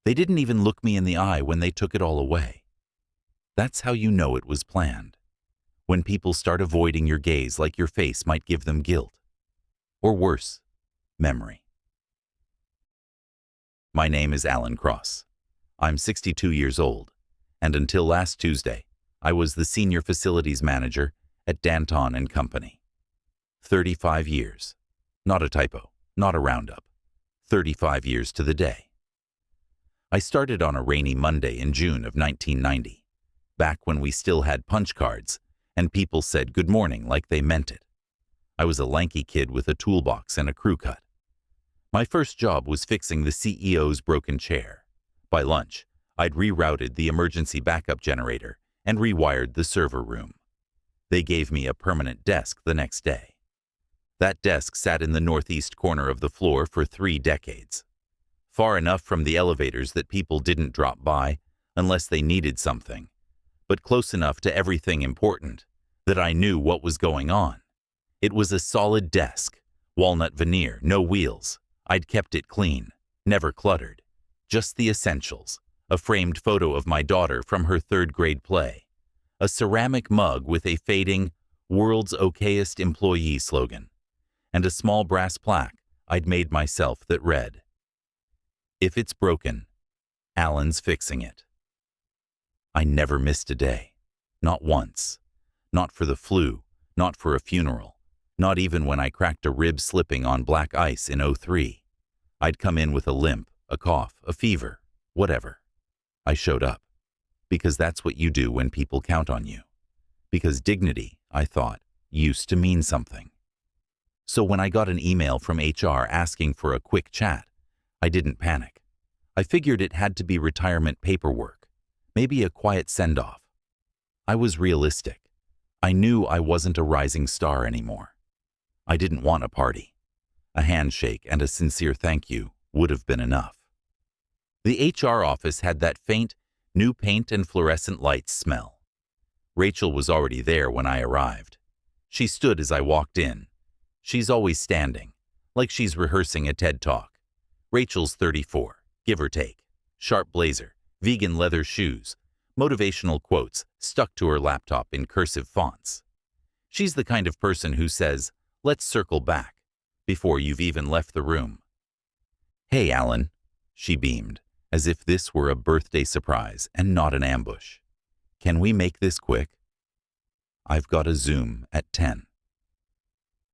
They didn't even look me in the eye when they took it all away. That's how you know it was planned. When people start avoiding your gaze like your face might give them guilt. Or worse, memory. My name is Alan Cross. I'm 62 years old, and until last Tuesday, I was the senior facilities manager at Danton & Company. 35 years. Not a typo, not a roundup. 35 years to the day. I started on a rainy Monday in June of 1990, back when we still had punch cards and people said good morning like they meant it. I was a lanky kid with a toolbox and a crew cut. My first job was fixing the CEO's broken chair. By lunch, I'd rerouted the emergency backup generator and rewired the server room. They gave me a permanent desk the next day. That desk sat in the northeast corner of the floor for 3 decades. Far enough from the elevators that people didn't drop by unless they needed something, but close enough to everything important that I knew what was going on. It was a solid desk, walnut veneer, no wheels. I'd kept it clean, never cluttered, just the essentials. A framed photo of my daughter from her 3rd grade play, a ceramic mug with a fading "World's Okayest Employee" slogan, and a small brass plaque I'd made myself that read, "If it's broken, Alan's fixing it." I never missed a day, not once, not for the flu, not for a funeral, not even when I cracked a rib slipping on black ice in '03. I'd come in with a limp, a cough, a fever, whatever. I showed up, because that's what you do when people count on you. Because dignity, I thought, used to mean something. So when I got an email from HR asking for a quick chat, I didn't panic. I figured it had to be retirement paperwork, maybe a quiet send-off. I was realistic. I knew I wasn't a rising star anymore. I didn't want a party. A handshake and a sincere thank you would have been enough. The HR office had that faint, new paint and fluorescent lights smell. Rachel was already there when I arrived. She stood as I walked in. She's always standing, like she's rehearsing a TED Talk. Rachel's 34, give or take. Sharp blazer, vegan leather shoes, motivational quotes stuck to her laptop in cursive fonts. She's the kind of person who says, "Let's circle back," before you've even left the room. "Hey, Alan," she beamed, as if this were a birthday surprise and not an ambush. "Can we make this quick? I've got a Zoom at 10.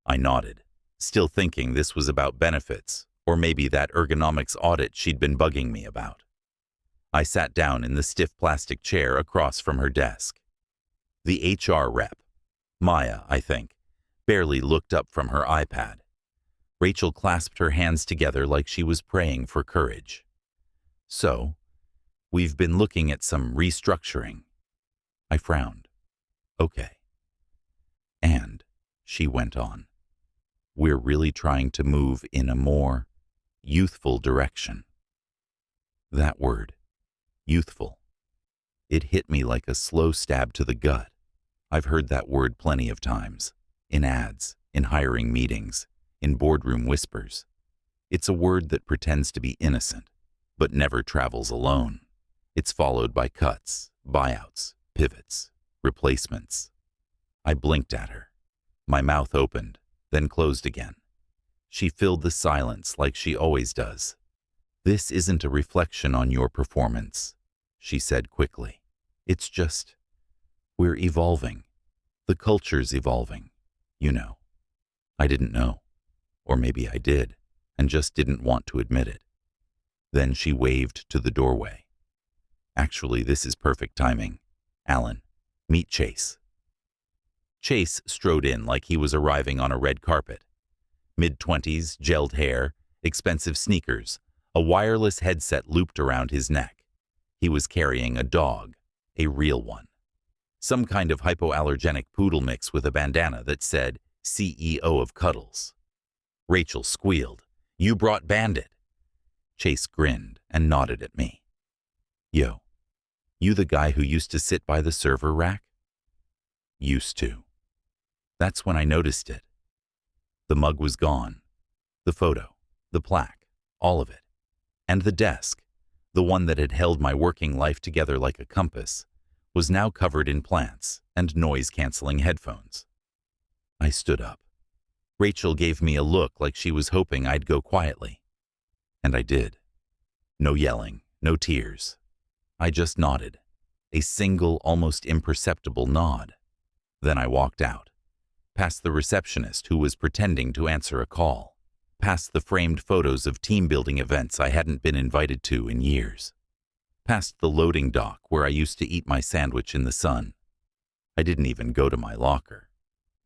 I nodded, still thinking this was about benefits, or maybe that ergonomics audit she'd been bugging me about. I sat down in the stiff plastic chair across from her desk. The HR rep, Maya, I think, barely looked up from her iPad. Rachel clasped her hands together like she was praying for courage. "So, we've been looking at some restructuring." I frowned. "Okay." "And," she went on, "we're really trying to move in a more youthful direction." That word, youthful, it hit me like a slow stab to the gut. I've heard that word plenty of times, in ads, in hiring meetings, in boardroom whispers. It's a word that pretends to be innocent, but never travels alone. It's followed by cuts, buyouts, pivots, replacements. I blinked at her. My mouth opened, then closed again. She filled the silence like she always does. "This isn't a reflection on your performance," she said quickly. "It's just, we're evolving. The culture's evolving, you know." I didn't know. Or maybe I did, and just didn't want to admit it. Then she waved to the doorway. "Actually, this is perfect timing. Alan, meet Chase." Chase strode in like he was arriving on a red carpet. Mid-20s, gelled hair, expensive sneakers, a wireless headset looped around his neck. He was carrying a dog, a real one. Some kind of hypoallergenic poodle mix with a bandana that said, "CEO of Cuddles." Rachel squealed, "You brought Bandit." Chase grinned and nodded at me. "Yo, you the guy who used to sit by the server rack?" "Used to." That's when I noticed it. The mug was gone. The photo, the plaque, all of it. And the desk, The one that had held my working life together like a compass was now covered in plants and noise-canceling headphones. I stood up. Rachel gave me a look like she was hoping I'd go quietly. And I did. No yelling, no tears. I just nodded. A single, almost imperceptible nod. Then I walked out, past the receptionist who was pretending to answer a call, past the framed photos of team-building events I hadn't been invited to in years, past the loading dock where I used to eat my sandwich in the sun. I didn't even go to my locker.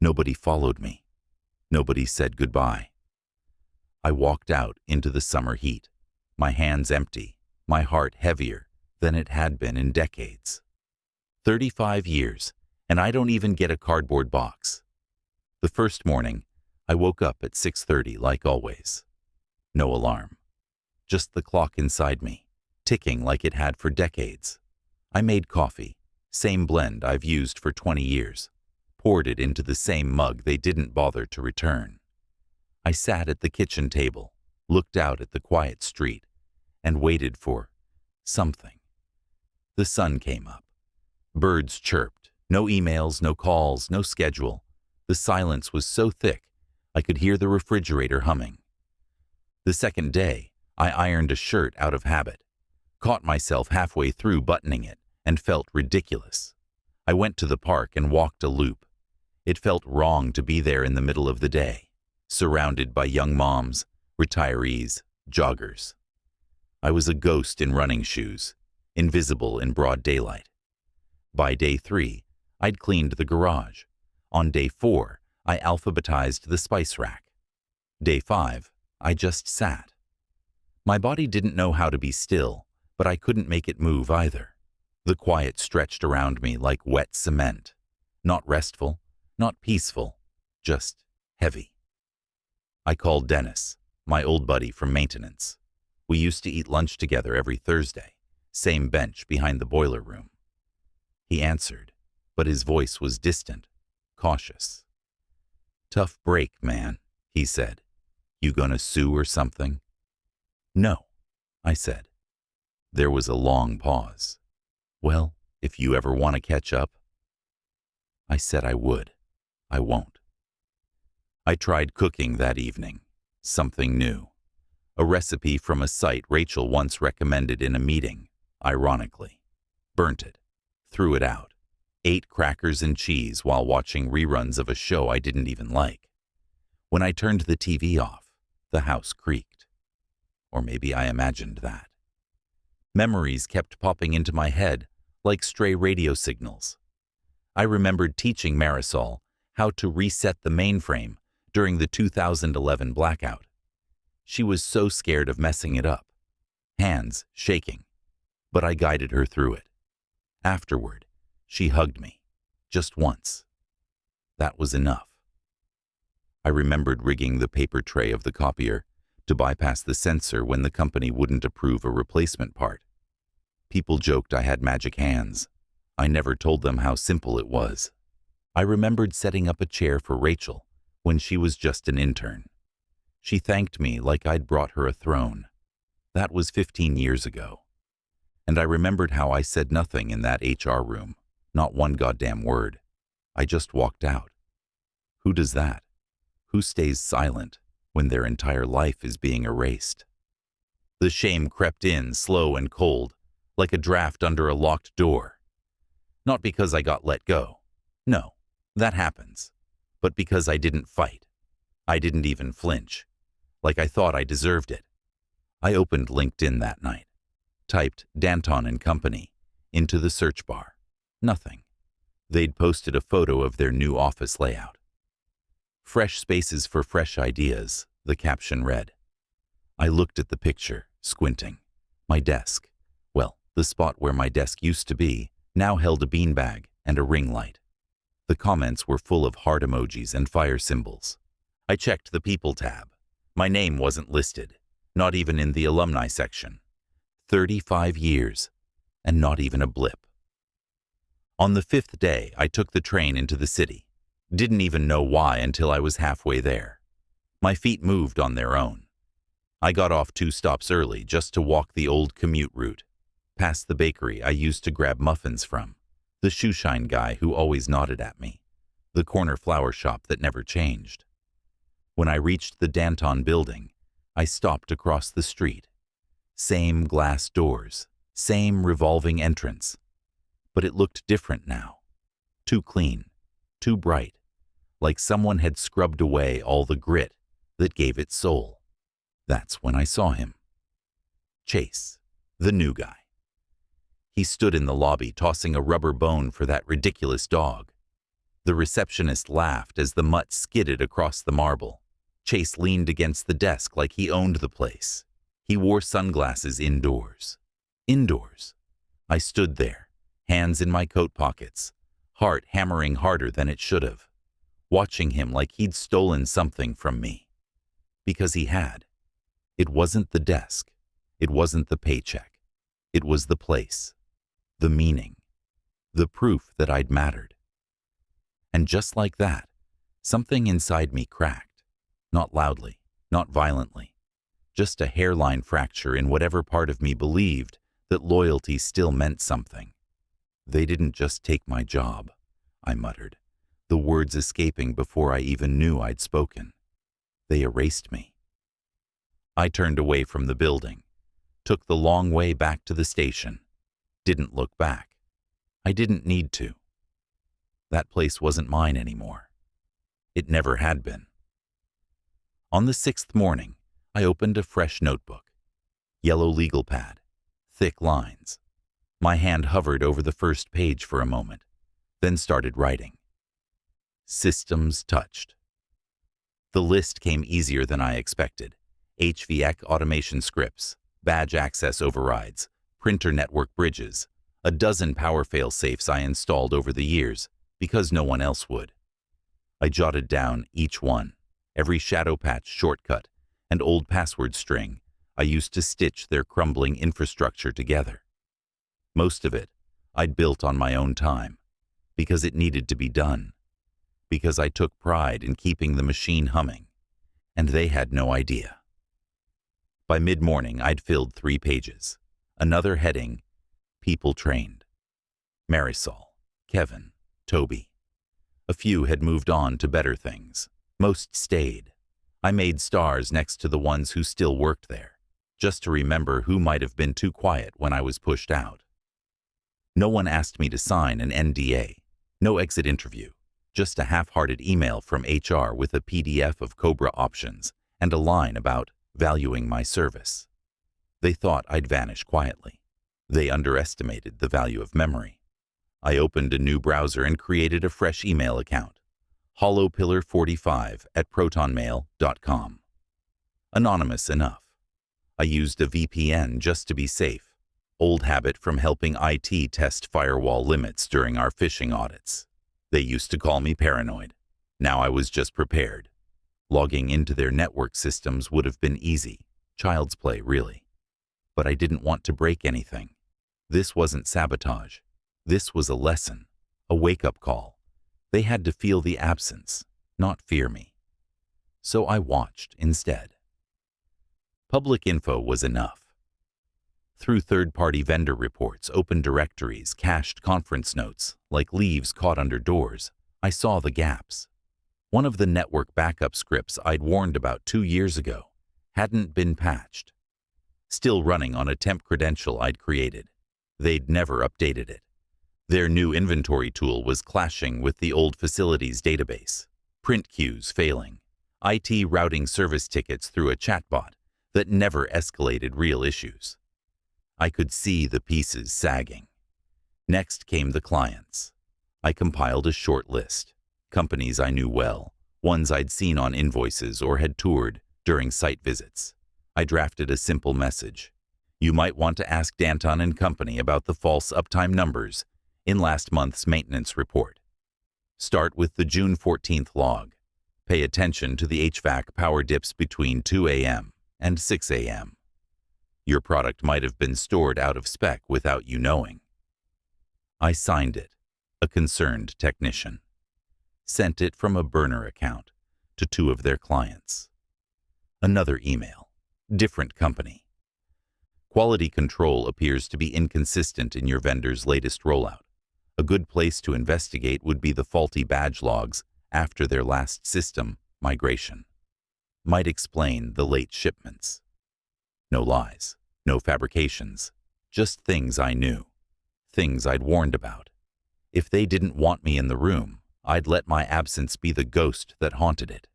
Nobody followed me. Nobody said goodbye. I walked out into the summer heat, my hands empty, my heart heavier than it had been in decades. 35 years, and I don't even get a cardboard box. The first morning, I woke up at 6:30 like always. No alarm. Just the clock inside me, ticking like it had for decades. I made coffee, same blend I've used for 20 years, poured it into the same mug they didn't bother to return. I sat at the kitchen table, looked out at the quiet street, and waited for something. The sun came up. Birds chirped. No emails, no calls, no schedule. The silence was so thick, I could hear the refrigerator humming. The second day, I ironed a shirt out of habit, caught myself halfway through buttoning it, and felt ridiculous. I went to the park and walked a loop. It felt wrong to be there in the middle of the day, surrounded by young moms, retirees, joggers. I was a ghost in running shoes, invisible in broad daylight. By day 3, I'd cleaned the garage. On day 4, I alphabetized the spice rack. Day 5, I just sat. My body didn't know how to be still, but I couldn't make it move either. The quiet stretched around me like wet cement. Not restful, not peaceful, just heavy. I called Dennis, my old buddy from maintenance. We used to eat lunch together every Thursday, same bench behind the boiler room. He answered, but his voice was distant, cautious. "Tough break, man," he said. "You gonna sue or something?" "No," I said. There was a long pause. "Well, if you ever want to catch up." I said I would. I won't. I tried cooking that evening. Something new. A recipe from a site Rachel once recommended in a meeting, ironically. Burnt it. Threw it out. Ate crackers and cheese while watching reruns of a show I didn't even like. When I turned the TV off, the house creaked. Or maybe I imagined that. Memories kept popping into my head like stray radio signals. I remembered teaching Marisol how to reset the mainframe during the 2011 blackout. She was so scared of messing it up, hands shaking, but I guided her through it. Afterward, she hugged me, just once. That was enough. I remembered rigging the paper tray of the copier to bypass the sensor when the company wouldn't approve a replacement part. People joked I had magic hands. I never told them how simple it was. I remembered setting up a chair for Rachel when she was just an intern. She thanked me like I'd brought her a throne. That was 15 years ago. And I remembered how I said nothing in that HR room, not one goddamn word. I just walked out. Who does that? Who stays silent when their entire life is being erased? The shame crept in, slow and cold, like a draft under a locked door. Not because I got let go. No, that happens. But because I didn't fight. I didn't even flinch. Like I thought I deserved it. I opened LinkedIn that night. Typed Danton and Company into the search bar. Nothing. They'd posted a photo of their new office layout. "Fresh spaces for fresh ideas," the caption read. I looked at the picture, squinting. My desk, well, the spot where my desk used to be, now held a beanbag and a ring light. The comments were full of heart emojis and fire symbols. I checked the People tab. My name wasn't listed, not even in the alumni section. 35 years, and not even a blip. On the 5th day, I took the train into the city. Didn't even know why until I was halfway there. My feet moved on their own. I got off 2 stops early just to walk the old commute route, past the bakery I used to grab muffins from, the shoeshine guy who always nodded at me, the corner flower shop that never changed. When I reached the Danton building, I stopped across the street. Same glass doors, same revolving entrance. But it looked different now. Too clean, too bright, like someone had scrubbed away all the grit that gave it soul. That's when I saw him. Chase, the new guy. He stood in the lobby tossing a rubber bone for that ridiculous dog. The receptionist laughed as the mutt skidded across the marble. Chase leaned against the desk like he owned the place. He wore sunglasses indoors. Indoors. I stood there, hands in my coat pockets, heart hammering harder than it should have, watching him like he'd stolen something from me. Because he had. It wasn't the desk. It wasn't the paycheck. It was the place, the meaning, the proof that I'd mattered. And just like that, something inside me cracked. Not loudly, not violently, just a hairline fracture in whatever part of me believed that loyalty still meant something. They didn't just take my job, I muttered, the words escaping before I even knew I'd spoken. They erased me. I turned away from the building, took the long way back to the station, didn't look back. I didn't need to. That place wasn't mine anymore. It never had been. On the 6th morning, I opened a fresh notebook. Yellow legal pad, thick lines. My hand hovered over the first page for a moment, then started writing. Systems touched. The list came easier than I expected. HVAC automation scripts, badge access overrides, printer network bridges, a dozen power fail-safes I installed over the years because no one else would. I jotted down each one. Every shadow patch shortcut and old password string I used to stitch their crumbling infrastructure together. Most of it I'd built on my own time, because it needed to be done, because I took pride in keeping the machine humming, and they had no idea. By mid-morning, I'd filled 3 pages. Another heading, People Trained. Marisol, Kevin, Toby. A few had moved on to better things. Most stayed. I made stars next to the ones who still worked there, just to remember who might have been too quiet when I was pushed out. No one asked me to sign an NDA, no exit interview, just a half-hearted email from HR with a PDF of Cobra options and a line about valuing my service. They thought I'd vanish quietly. They underestimated the value of memory. I opened a new browser and created a fresh email account. hollowpillar45@protonmail.com. Anonymous enough. I used a VPN just to be safe. Old habit from helping IT test firewall limits during our phishing audits. They used to call me paranoid. Now I was just prepared. Logging into their network systems would have been easy. Child's play, really. But I didn't want to break anything. This wasn't sabotage. This was a lesson, a wake-up call. They had to feel the absence, not fear me. So I watched instead. Public info was enough. Through third-party vendor reports, open directories, cached conference notes, like leaves caught under doors, I saw the gaps. One of the network backup scripts I'd warned about 2 years ago hadn't been patched. Still running on a temp credential I'd created. They'd never updated it. Their new inventory tool was clashing with the old facilities database. Print queues failing. IT routing service tickets through a chatbot that never escalated real issues. I could see the pieces sagging. Next came the clients. I compiled a short list. Companies I knew well, ones I'd seen on invoices or had toured during site visits. I drafted a simple message. You might want to ask Danton and Company about the false uptime numbers in last month's maintenance report. Start with the June 14th log. Pay attention to the HVAC power dips between 2 a.m. and 6 a.m. Your product might have been stored out of spec without you knowing. I signed it, a concerned technician. Sent it from a burner account to 2 of their clients. Another email. Different company. Quality control appears to be inconsistent in your vendor's latest rollout. A good place to investigate would be the faulty badge logs after their last system migration. Might explain the late shipments. No lies, no fabrications, just things I knew, things I'd warned about. If they didn't want me in the room, I'd let my absence be the ghost that haunted it.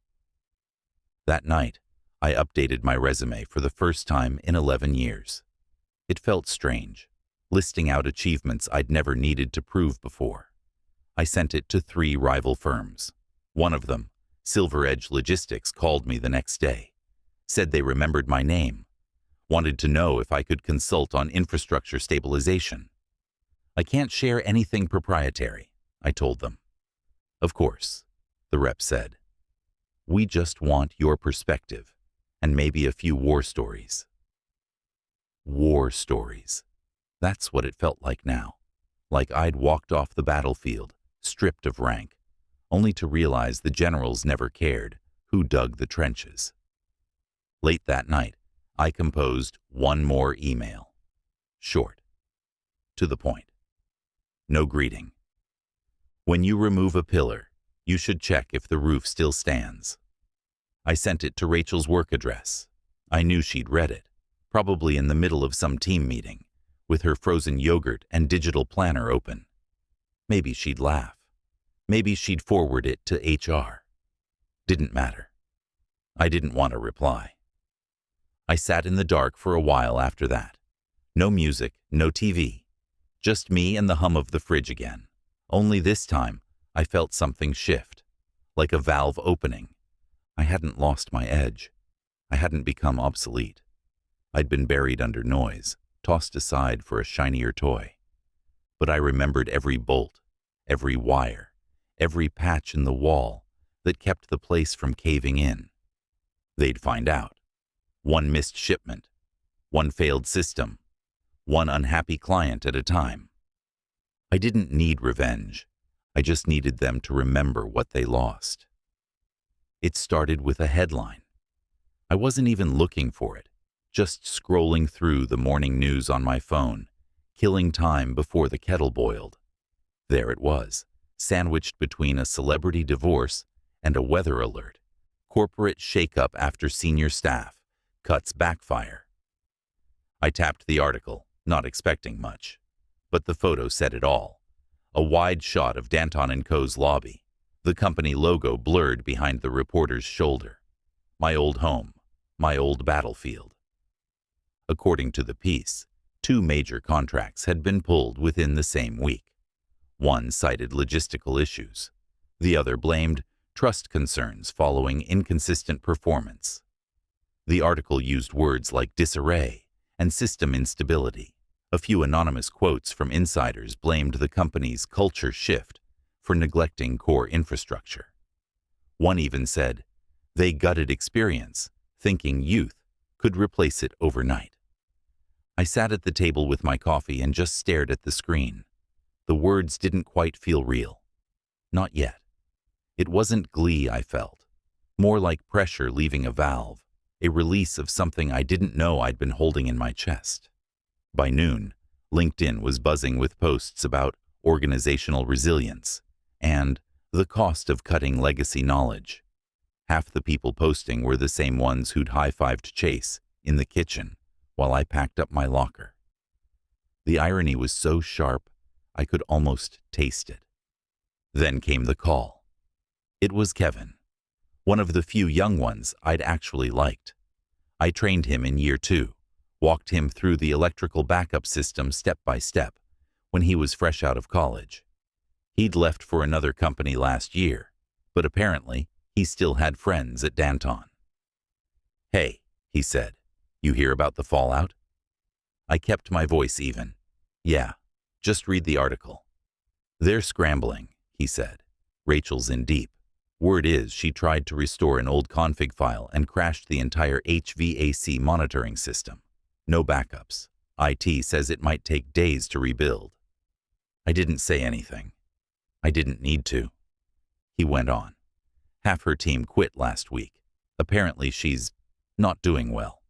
That night, I updated my resume for the first time in 11 years. It felt strange, listing out achievements I'd never needed to prove before. I sent it to 3 rival firms. One of them, Silver Edge Logistics, called me the next day, said they remembered my name, wanted to know if I could consult on infrastructure stabilization. I can't share anything proprietary, I told them. Of course, the rep said. We just want your perspective and maybe a few war stories. War stories. That's what it felt like now. Like I'd walked off the battlefield, stripped of rank, only to realize the generals never cared who dug the trenches. Late that night, I composed one more email. Short. To the point. No greeting. When you remove a pillar, you should check if the roof still stands. I sent it to Rachel's work address. I knew she'd read it, probably in the middle of some team meeting, with her frozen yogurt and digital planner open. Maybe she'd laugh. Maybe she'd forward it to HR. Didn't matter. I didn't want a reply. I sat in the dark for a while after that. No music, no TV. Just me and the hum of the fridge again. Only this time, I felt something shift, like a valve opening. I hadn't lost my edge. I hadn't become obsolete. I'd been buried under noise, tossed aside for a shinier toy. But I remembered every bolt, every wire, every patch in the wall that kept the place from caving in. They'd find out. One missed shipment, one failed system, one unhappy client at a time. I didn't need revenge. I just needed them to remember what they lost. It started with a headline. I wasn't even looking for it, just scrolling through the morning news on my phone, killing time before the kettle boiled. There it was, sandwiched between a celebrity divorce and a weather alert. Corporate shakeup after senior staff. Cuts backfire. I tapped the article, not expecting much. But the photo said it all. A wide shot of Danton & Co.'s lobby, the company logo blurred behind the reporter's shoulder. My old home, my old battlefield. According to the piece, 2 major contracts had been pulled within the same week. One cited logistical issues. The other blamed trust concerns following inconsistent performance. The article used words like disarray and system instability. A few anonymous quotes from insiders blamed the company's culture shift for neglecting core infrastructure. One even said, they gutted experience, thinking youth could replace it overnight. I sat at the table with my coffee and just stared at the screen. The words didn't quite feel real. Not yet. It wasn't glee I felt, more like pressure leaving a valve, a release of something I didn't know I'd been holding in my chest. By noon, LinkedIn was buzzing with posts about organizational resilience and the cost of cutting legacy knowledge. Half the people posting were the same ones who'd high-fived Chase in the kitchen while I packed up my locker. The irony was so sharp, I could almost taste it. Then came the call. It was Kevin, one of the few young ones I'd actually liked. I trained him in year 2, walked him through the electrical backup system step by step when he was fresh out of college. He'd left for another company last year, but apparently he still had friends at Danton. Hey, he said, you hear about the fallout? I kept my voice even. Yeah, just read the article. They're scrambling, he said. Rachel's in deep. Word is she tried to restore an old config file and crashed the entire HVAC monitoring system. No backups. IT says it might take days to rebuild. I didn't say anything. I didn't need to. He went on. Half her team quit last week. Apparently she's not doing well.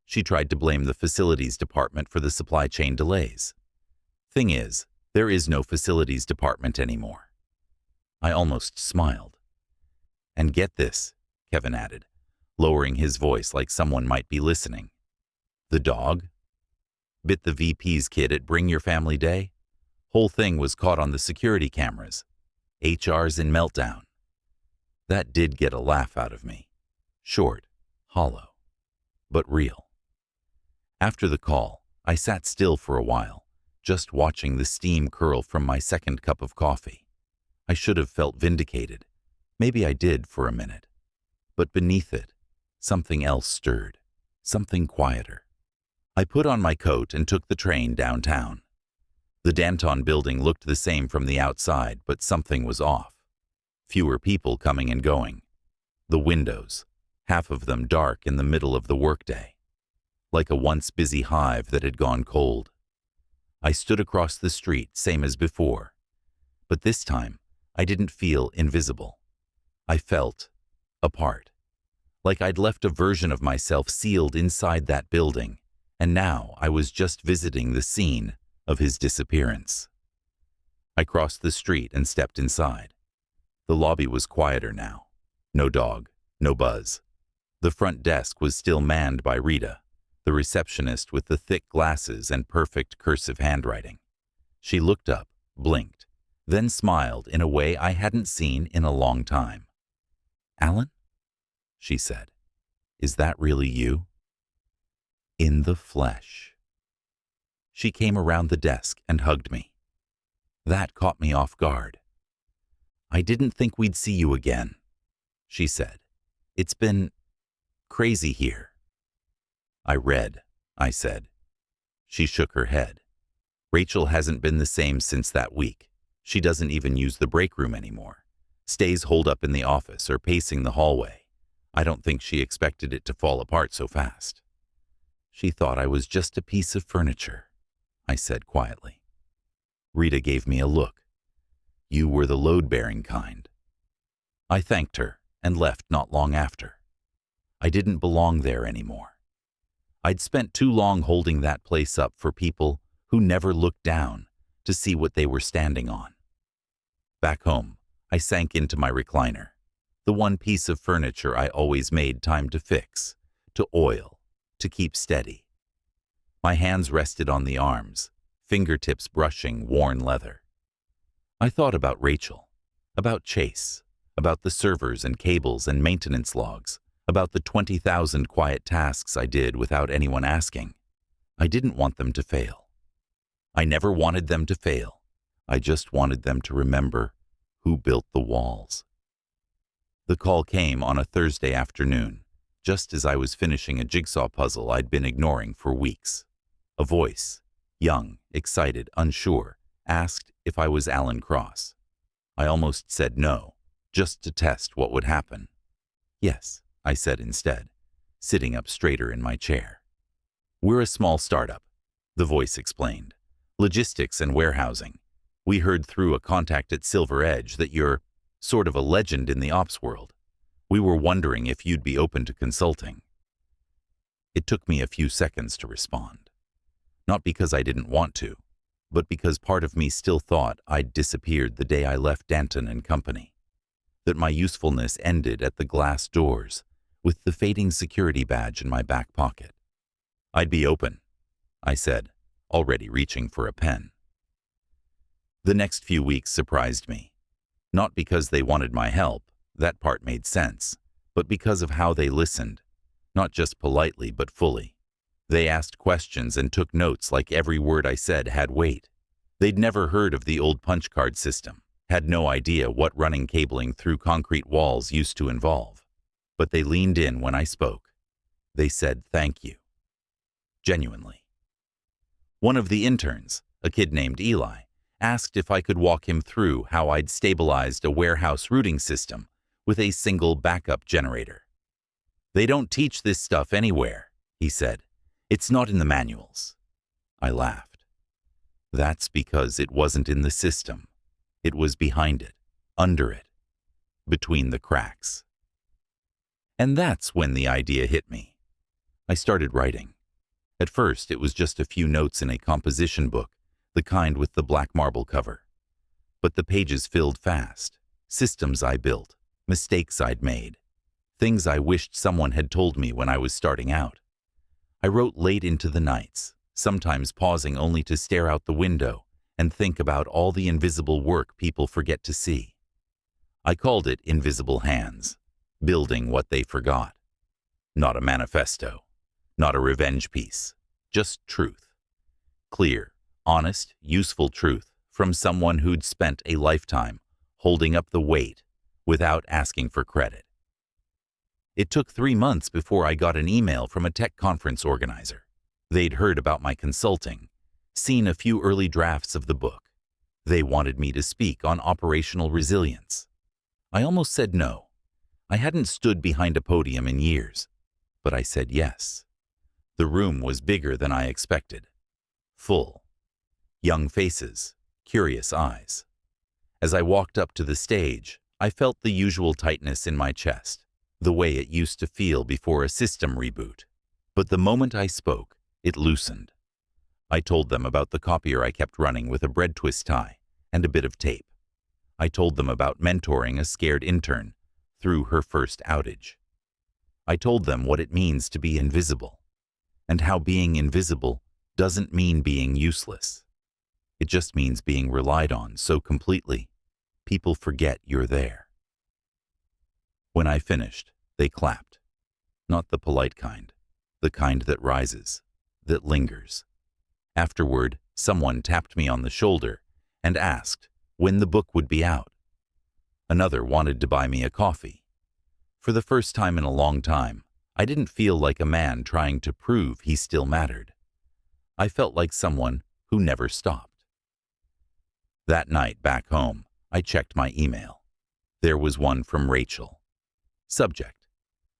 She tried to blame the facilities department for the supply chain delays. Thing is, there is no facilities department anymore. I almost smiled. And get this, Kevin added, lowering his voice like someone might be listening. The dog? Bit the VP's kid at Bring Your Family Day? Whole thing was caught on the security cameras. HR's in meltdown. That did get a laugh out of me. Short, hollow, but real. After the call, I sat still for a while, just watching the steam curl from my second cup of coffee. I should have felt vindicated. Maybe I did for a minute. But beneath it, something else stirred, something quieter. I put on my coat and took the train downtown. The Danton building looked the same from the outside, but something was off. Fewer people coming and going. The windows, half of them dark in the middle of the workday, like a once busy hive that had gone cold. I stood across the street, same as before, but this time I didn't feel invisible. I felt apart, like I'd left a version of myself sealed inside that building, and now I was just visiting the scene of his disappearance. I crossed the street and stepped inside. The lobby was quieter now. No dog, no buzz. The front desk was still manned by Rita, the receptionist with the thick glasses and perfect cursive handwriting. She looked up, blinked, then smiled in a way I hadn't seen in a long time. "Alan?" she said. "Is that really you?" In the flesh. She came around the desk and hugged me. That caught me off guard. "I didn't think we'd see you again," she said. "It's been crazy here." "I read," I said. She shook her head. "Rachel hasn't been the same since that week. She doesn't even use the break room anymore. Stays holed up in the office or pacing the hallway. I don't think she expected it to fall apart so fast." "She thought I was just a piece of furniture," I said quietly. Rita gave me a look. "You were the load-bearing kind." I thanked her and left not long after. I didn't belong there anymore. I'd spent too long holding that place up for people who never looked down to see what they were standing on. Back home, I sank into my recliner, the one piece of furniture I always made time to fix, to oil, to keep steady. My hands rested on the arms, fingertips brushing worn leather. I thought about Rachel, about Chase, about the servers and cables and maintenance logs, about the 20,000 quiet tasks I did without anyone asking. I didn't want them to fail. I never wanted them to fail. I just wanted them to remember who built the walls. The call came on a Thursday afternoon, just as I was finishing a jigsaw puzzle I'd been ignoring for weeks. A voice, young, excited, unsure, asked if I was Alan Cross. I almost said no, just to test what would happen. "Yes," I said instead, sitting up straighter in my chair. "We're a small startup," the voice explained. "Logistics and warehousing. We heard through a contact at Silver Edge that you're sort of a legend in the ops world. We were wondering if you'd be open to consulting." It took me a few seconds to respond. Not because I didn't want to, but because part of me still thought I'd disappeared the day I left Danton and Company. That my usefulness ended at the glass doors, with the fading security badge in my back pocket. "I'd be open," I said, already reaching for a pen. The next few weeks surprised me. Not because they wanted my help, that part made sense, but because of how they listened, not just politely but fully. They asked questions and took notes like every word I said had weight. They'd never heard of the old punch card system, had no idea what running cabling through concrete walls used to involve. But they leaned in when I spoke. They said thank you. Genuinely. One of the interns, a kid named Eli, asked if I could walk him through how I'd stabilized a warehouse routing system with a single backup generator. "They don't teach this stuff anywhere," he said. "It's not in the manuals." I laughed. That's because it wasn't in the system. It was behind it, under it, between the cracks. And that's when the idea hit me. I started writing. At first, it was just a few notes in a composition book, the kind with the black marble cover. But the pages filled fast. Systems I built, mistakes I'd made, things I wished someone had told me when I was starting out. I wrote late into the nights, sometimes pausing only to stare out the window and think about all the invisible work people forget to see. I called it Invisible Hands, building what they forgot. Not a manifesto, not a revenge piece, just truth. Clear, honest, useful truth from someone who'd spent a lifetime holding up the weight without asking for credit. It took 3 months before I got an email from a tech conference organizer. They'd heard about my consulting, seen a few early drafts of the book. They wanted me to speak on operational resilience. I almost said no. I hadn't stood behind a podium in years, but I said yes. The room was bigger than I expected. Full. Young faces, curious eyes. As I walked up to the stage, I felt the usual tightness in my chest, the way it used to feel before a system reboot. But the moment I spoke, it loosened. I told them about the copier I kept running with a bread twist tie and a bit of tape. I told them about mentoring a scared intern through her first outage. I told them what it means to be invisible, and how being invisible doesn't mean being useless. It just means being relied on so completely, people forget you're there. When I finished, they clapped. Not the polite kind, the kind that rises, that lingers. Afterward, someone tapped me on the shoulder and asked when the book would be out. Another wanted to buy me a coffee. For the first time in a long time, I didn't feel like a man trying to prove he still mattered. I felt like someone who never stopped. That night back home, I checked my email. There was one from Rachel. Subject: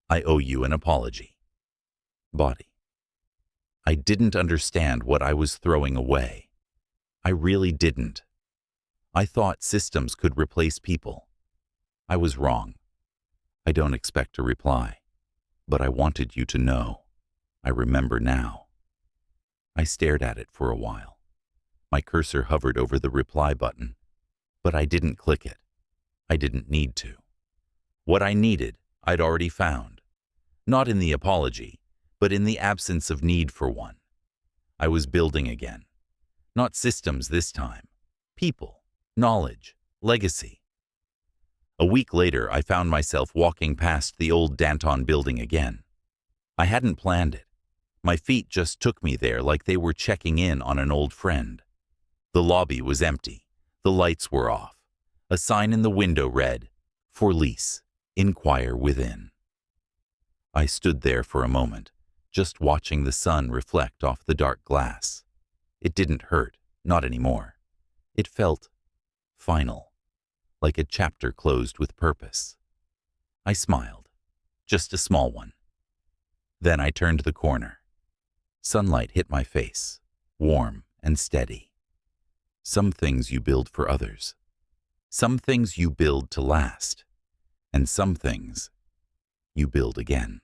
I owe you an apology. Body: I didn't understand what I was throwing away. I really didn't. I thought systems could replace people. I was wrong. I don't expect a reply, but I wanted you to know. I remember now. I stared at it for a while. My cursor hovered over the reply button, but I didn't click it. I didn't need to. What I needed, I'd already found. Not in the apology, but in the absence of need for one. I was building again. Not systems this time. People, knowledge, legacy. A week later, I found myself walking past the old Danton building again. I hadn't planned it. My feet just took me there like they were checking in on an old friend. The lobby was empty. The lights were off. A sign in the window read, "For lease. Inquire within." I stood there for a moment, just watching the sun reflect off the dark glass. It didn't hurt, not anymore. It felt final, like a chapter closed with purpose. I smiled, just a small one. Then I turned the corner. Sunlight hit my face, warm and steady. Some things you build for others. Some things you build to last. And some things you build again.